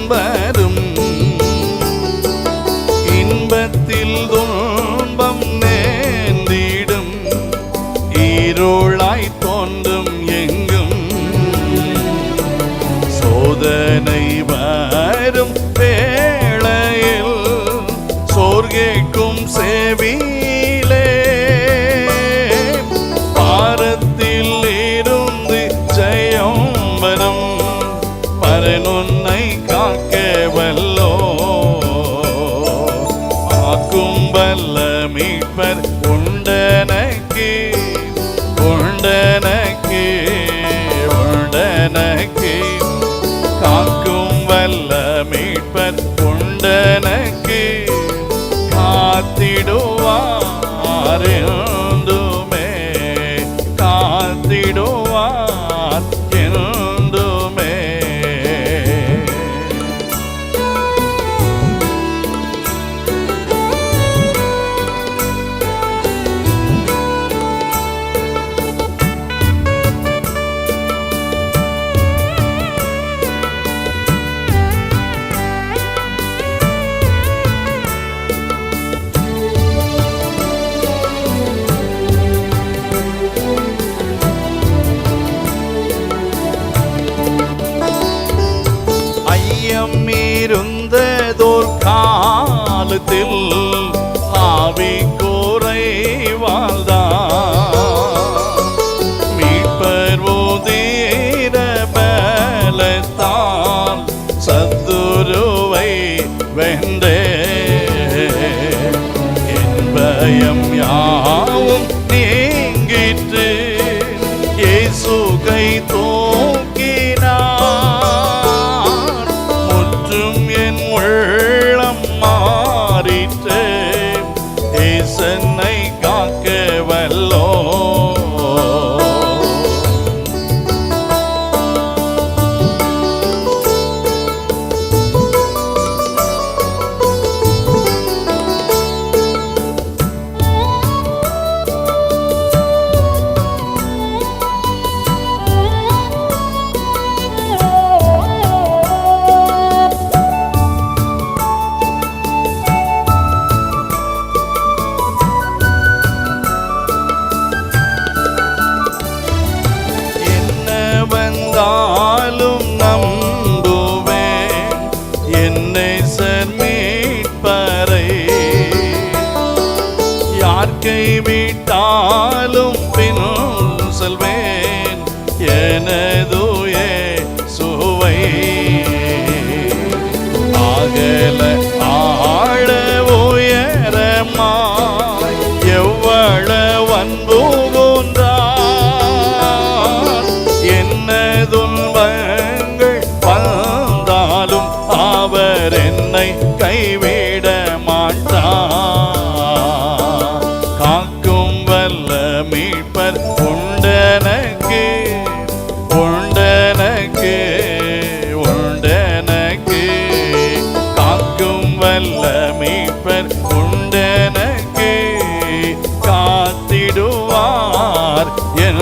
வரும் இன்பத்தில் துன்பம் நேர்ந்திடும் இருளாய் தோன்றும் எங்கும் சோதனை வரும் வேளையில் சோர்கேக்கும் செவியிலே பாரத்தில் இருந்து ஜெயம் வரும் பரனுன்னை காக்க வல்லோ ஆக்கும் வல்ல மீட்பர் உண்டனக்கு உண்டனக்கு உண்டனக்கு காக்கும் வல்ல மீட்பர் உண்டனக்கு காத்திடுவார் என்றுமே காத்திடுவார் என்றுமே. இருந்ததோர் காலத்தில் ஆவி குறைவாழ்தான் மீட்பர் உதிர பலத்தால் சத்துருவை வென்றே என் பயம் யாவும் நீங்கிற்று இயேசு கை தூக்கினார் உள்ளம் மாறிற்று ஈசனை காக்க வல்லோ வந்தாலும் நம்புவேன் என்னை மீட்பரை யார் கைவிட்டாலும் பின் செல்வேன் எனதுயே சுவை ஆகல ஆழ உயரமாய் எவ்வளவு அன்பு துன்பங்கள் வந்தாலும் அவர் என்னை கைவிட மாட்டார் காக்கும் வல்ல மீட்பர் உண்டனக்கு உண்டனக்கு உண்டனக்கு காக்கும் வல்ல மீட்பர் உண்டனக்கு காத்திடுவார் என்